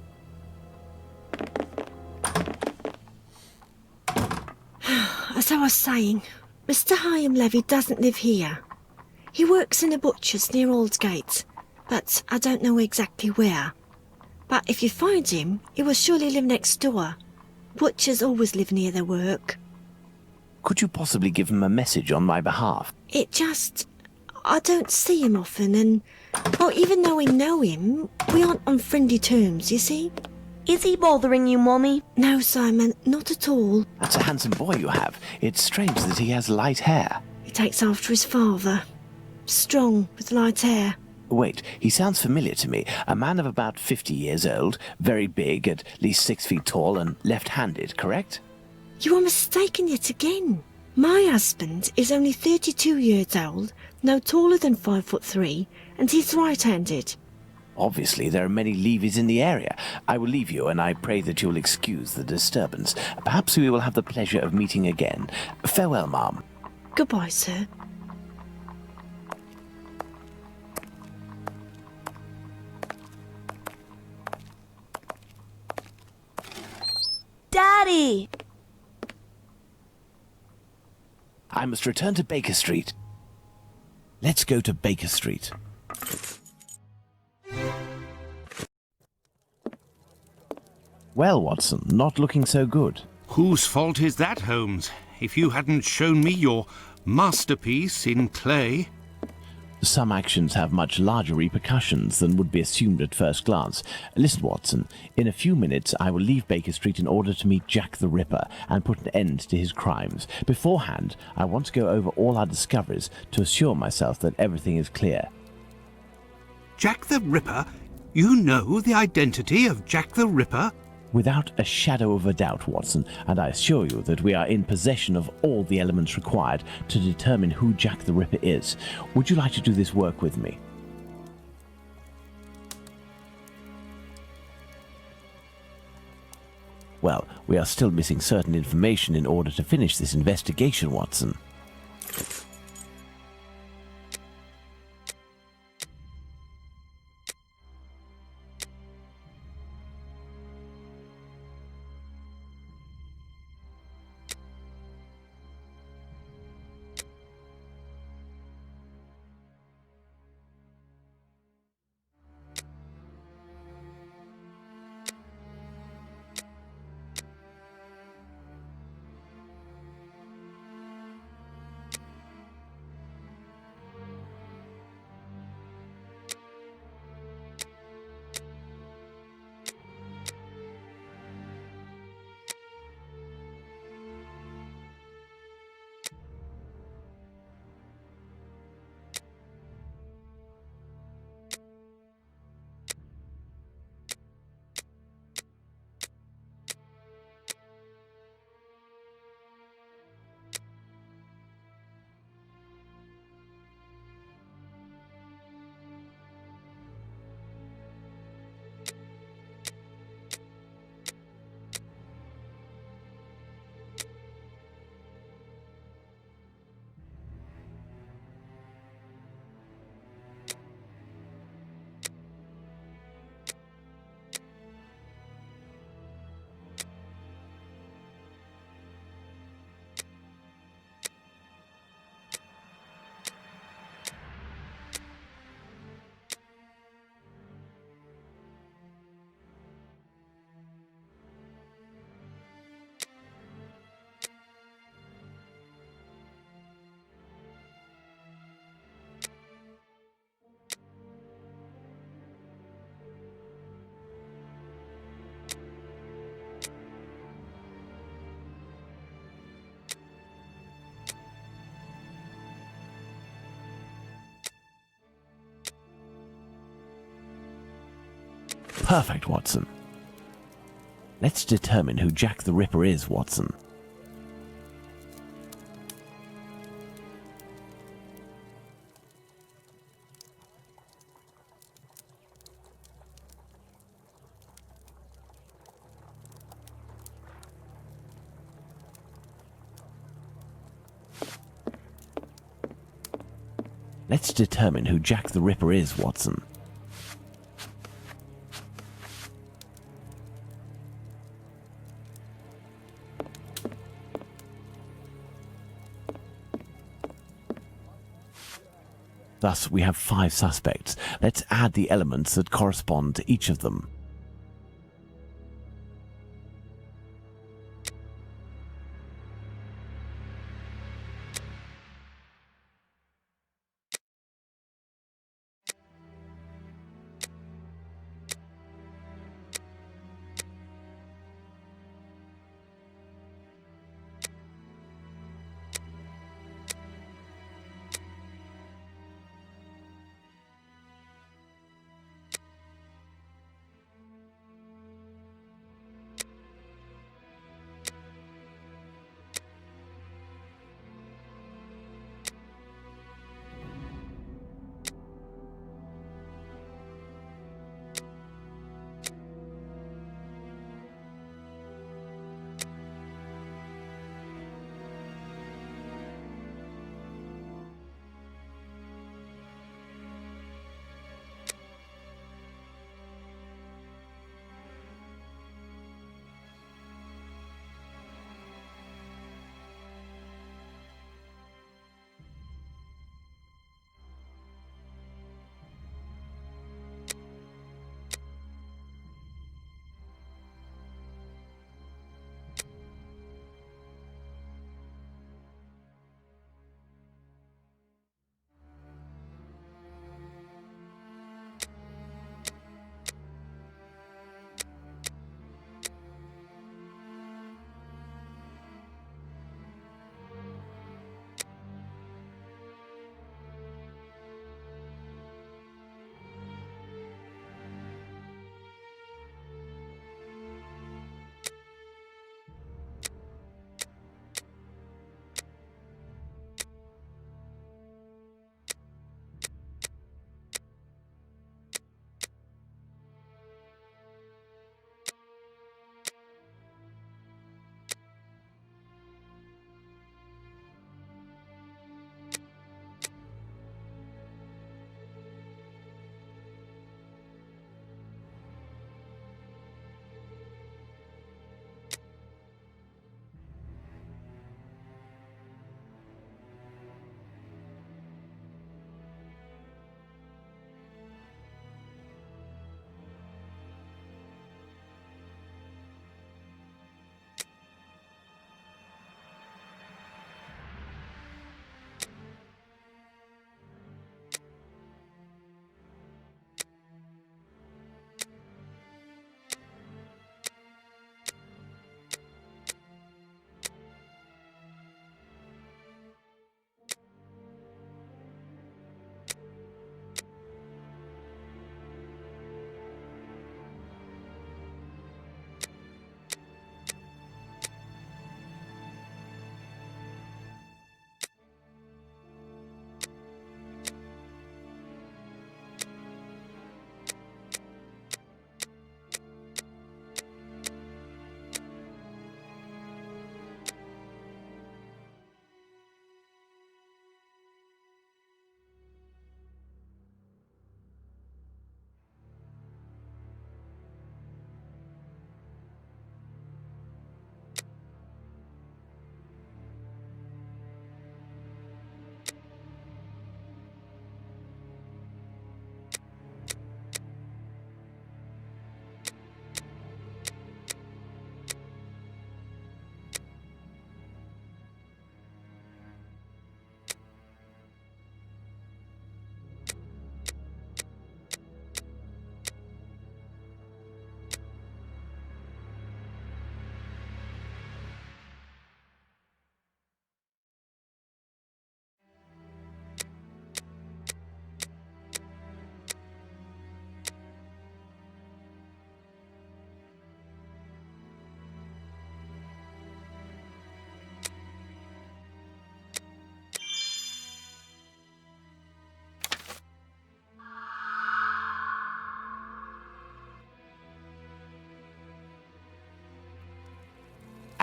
As I was saying, Mr. Hyam Levy doesn't live here. He works in a butcher's near Aldgate, but I don't know exactly where. But if you find him, he will surely live next door. Butchers always live near their work. Could you possibly give him a message on my behalf? I don't see him often, and, well, even though we know him, we aren't on friendly terms, you see? Is he bothering you, Mummy? No, Simon, not at all. That's a handsome boy you have. It's strange that he has light hair. He takes after his father. Strong, with light hair. Wait, he sounds familiar to me. A man of about 50 years old, very big, at least 6 feet tall, and left-handed, correct? You are mistaken yet again. My husband is only 32 years old, no taller than 5'3", and he's right-handed. Obviously, there are many Levies in the area. I will leave you, and I pray that you'll excuse the disturbance. Perhaps we will have the pleasure of meeting again. Farewell, Ma'am. Goodbye, sir. Daddy! I must return to Baker Street. Let's go to Baker Street. Well, Watson, not looking so good. Whose fault is that, Holmes? If you hadn't shown me your masterpiece in clay. Some actions have much larger repercussions than would be assumed at first glance. Listen, Watson, in a few minutes I will leave Baker Street in order to meet Jack the Ripper and put an end to his crimes. Beforehand, I want to go over all our discoveries to assure myself that everything is clear. Jack the Ripper? You know the identity of Jack the Ripper? Without a shadow of a doubt, Watson, and I assure you that we are in possession of all the elements required to determine who Jack the Ripper is. Would you like to do this work with me? Well, we are still missing certain information in order to finish this investigation, Watson. Perfect, Watson. Let's determine who Jack the Ripper is, Watson. Let's determine who Jack the Ripper is, Watson. Thus, we have 5 suspects. Let's add the elements that correspond to each of them.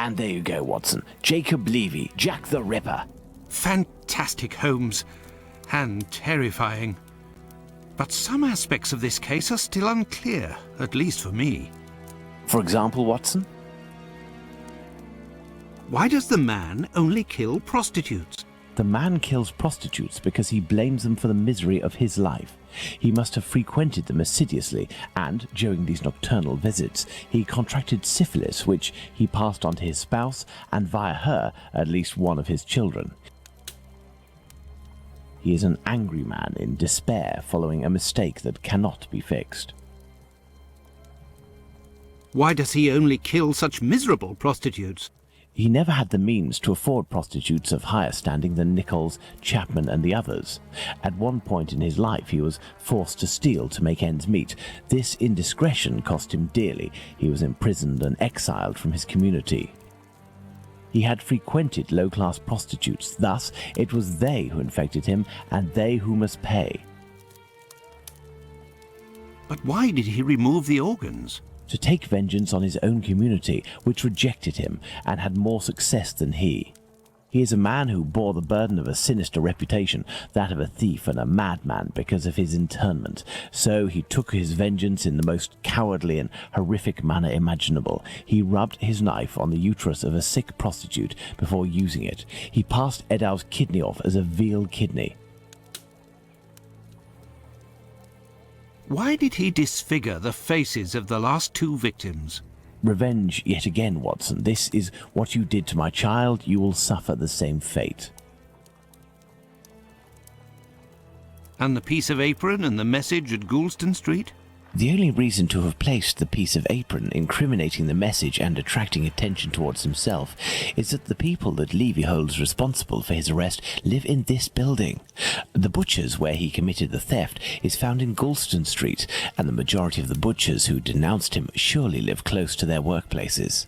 And there you go, Watson. Jacob Levy, Jack the Ripper. Fantastic, Holmes. And terrifying. But some aspects of this case are still unclear, at least for me. For example, Watson? Why does the man only kill prostitutes? The man kills prostitutes because he blames them for the misery of his life. He must have frequented them assiduously, and during these nocturnal visits, he contracted syphilis, which he passed on to his spouse, and via her, at least one of his children. He is an angry man in despair following a mistake that cannot be fixed. Why does he only kill such miserable prostitutes? He never had the means to afford prostitutes of higher standing than Nichols, Chapman and the others. At one point in his life he was forced to steal to make ends meet. This indiscretion cost him dearly. He was imprisoned and exiled from his community. He had frequented low-class prostitutes, thus it was they who infected him and they who must pay. But why did he remove the organs? To take vengeance on his own community, which rejected him and had more success than he. He is a man who bore the burden of a sinister reputation, that of a thief and a madman, because of his internment. So he took his vengeance in the most cowardly and horrific manner imaginable. He rubbed his knife on the uterus of a sick prostitute before using it. He passed Edow's kidney off as a veal kidney. Why did he disfigure the faces of the last two victims? Revenge yet again, Watson. This is what you did to my child. You will suffer the same fate. And the piece of apron and the message at Goulston Street? The only reason to have placed the piece of apron incriminating the message and attracting attention towards himself is that the people that Levy holds responsible for his arrest live in this building. The butcher's where he committed the theft is found in Goulston Street, and the majority of the butchers who denounced him surely live close to their workplaces.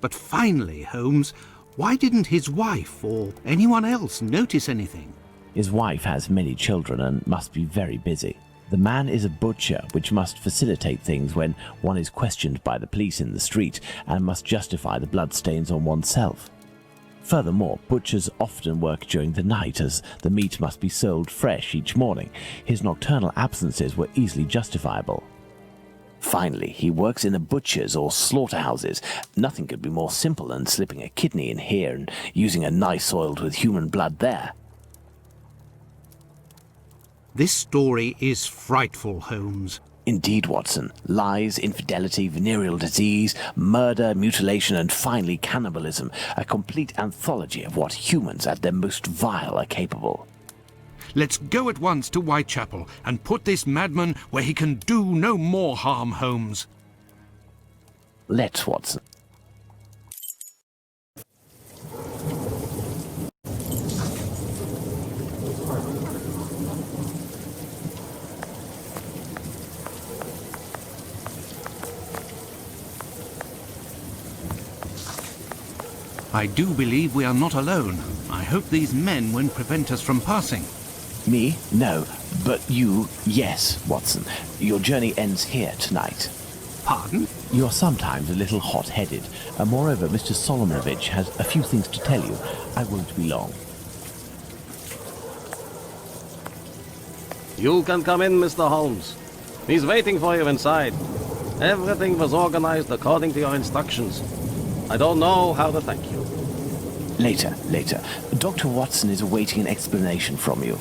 But finally, Holmes, why didn't his wife or anyone else notice anything? His wife has many children and must be very busy. The man is a butcher, which must facilitate things when one is questioned by the police in the street and must justify the bloodstains on oneself. Furthermore, butchers often work during the night as the meat must be sold fresh each morning. His nocturnal absences were easily justifiable. Finally, he works in the butchers or slaughterhouses. Nothing could be more simple than slipping a kidney in here and using a knife soiled with human blood there. This story is frightful, Holmes. Indeed, Watson. Lies, infidelity, venereal disease, murder, mutilation, and finally cannibalism. A complete anthology of what humans at their most vile are capable. Let's go at once to Whitechapel and put this madman where he can do no more harm, Holmes. Let's, Watson. I do believe we are not alone. I hope these men won't prevent us from passing. Me? No. But you, yes, Watson. Your journey ends here tonight. Pardon? You're sometimes a little hot-headed. And moreover, Mr. Solomonovich has a few things to tell you. I won't be long. You can come in, Mr. Holmes. He's waiting for you inside. Everything was organized according to your instructions. I don't know how to thank you. Later. Dr. Watson is awaiting an explanation from you.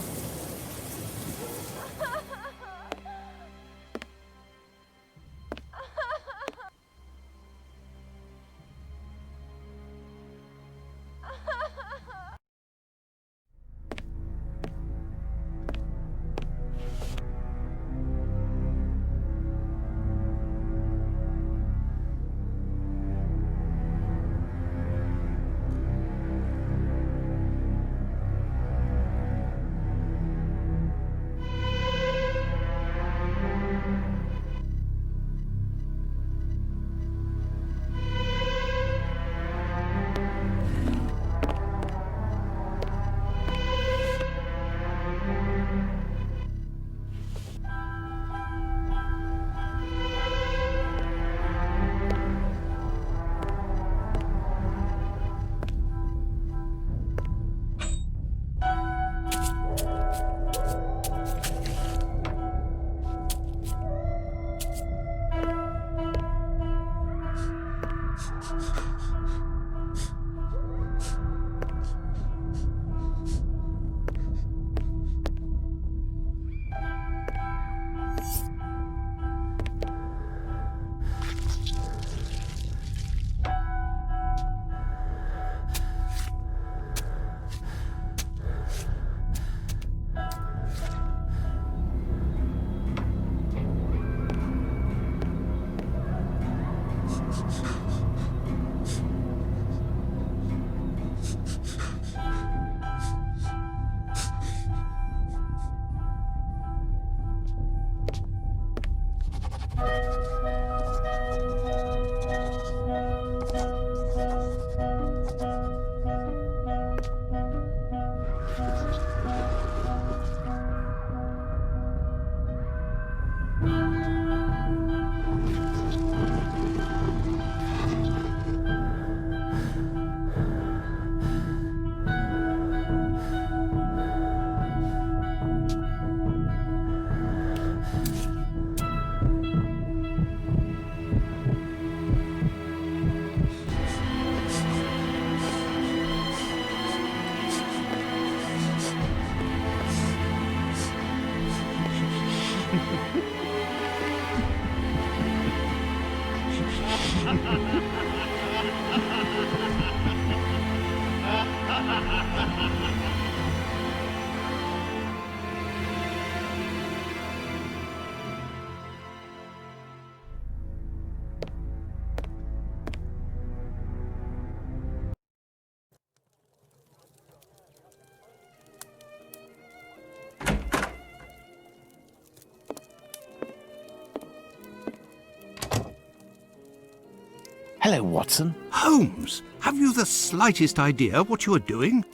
Hello, Watson. Holmes, have you the slightest idea what you are doing?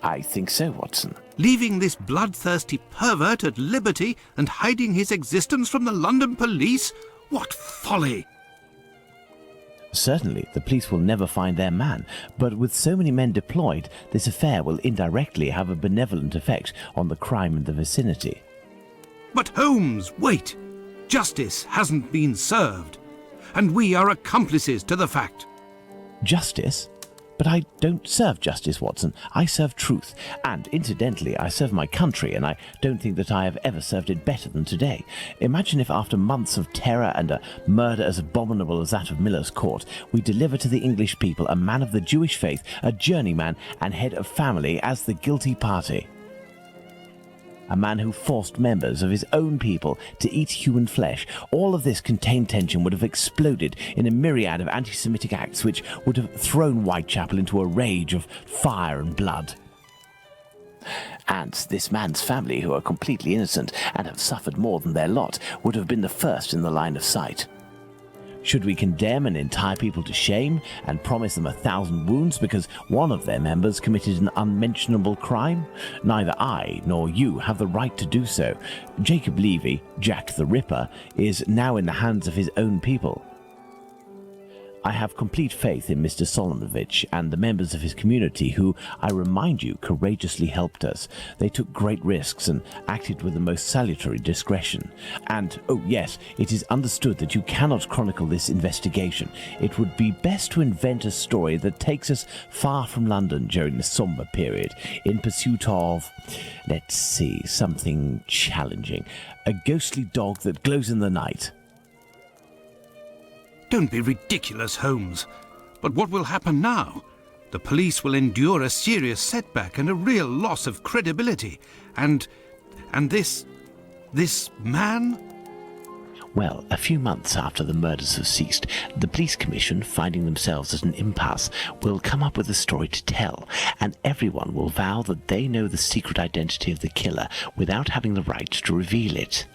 I think so, Watson. Leaving this bloodthirsty pervert at liberty and hiding his existence from the London police? What folly! Certainly, the police will never find their man, but with so many men deployed, this affair will indirectly have a benevolent effect on the crime in the vicinity. But Holmes, wait! Justice hasn't been served, and we are accomplices to the fact. Justice? But I don't serve justice, Watson. I serve truth. And incidentally, I serve my country, and I don't think that I have ever served it better than today. Imagine if after months of terror and a murder as abominable as that of Miller's Court, we deliver to the English people a man of the Jewish faith, a journeyman and head of family as the guilty party. A man who forced members of his own people to eat human flesh. All of this contained tension would have exploded in a myriad of anti-Semitic acts which would have thrown Whitechapel into a rage of fire and blood. And this man's family, who are completely innocent and have suffered more than their lot, would have been the first in the line of sight. Should we condemn an entire people to shame and promise them 1,000 wounds because one of their members committed an unmentionable crime? Neither I nor you have the right to do so. Jacob Levy, Jack the Ripper, is now in the hands of his own people. I have complete faith in Mr. Solomovich and the members of his community who, I remind you, courageously helped us. They took great risks and acted with the most salutary discretion. And, oh yes, it is understood that you cannot chronicle this investigation. It would be best to invent a story that takes us far from London during the sombre period, in pursuit of, let's see, something challenging. A ghostly dog that glows in the night. Don't be ridiculous, Holmes. But what will happen now? The police will endure a serious setback and a real loss of credibility. And this man? Well, a few months after the murders have ceased, the police commission, finding themselves at an impasse, will come up with a story to tell, and everyone will vow that they know the secret identity of the killer without having the right to reveal it.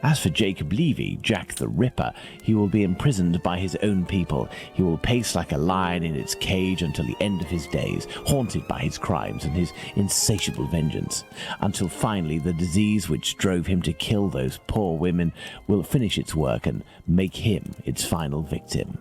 As for Jacob Levy, Jack the Ripper, he will be imprisoned by his own people. He will pace like a lion in its cage until the end of his days, haunted by his crimes and his insatiable vengeance, until finally the disease which drove him to kill those poor women will finish its work and make him its final victim.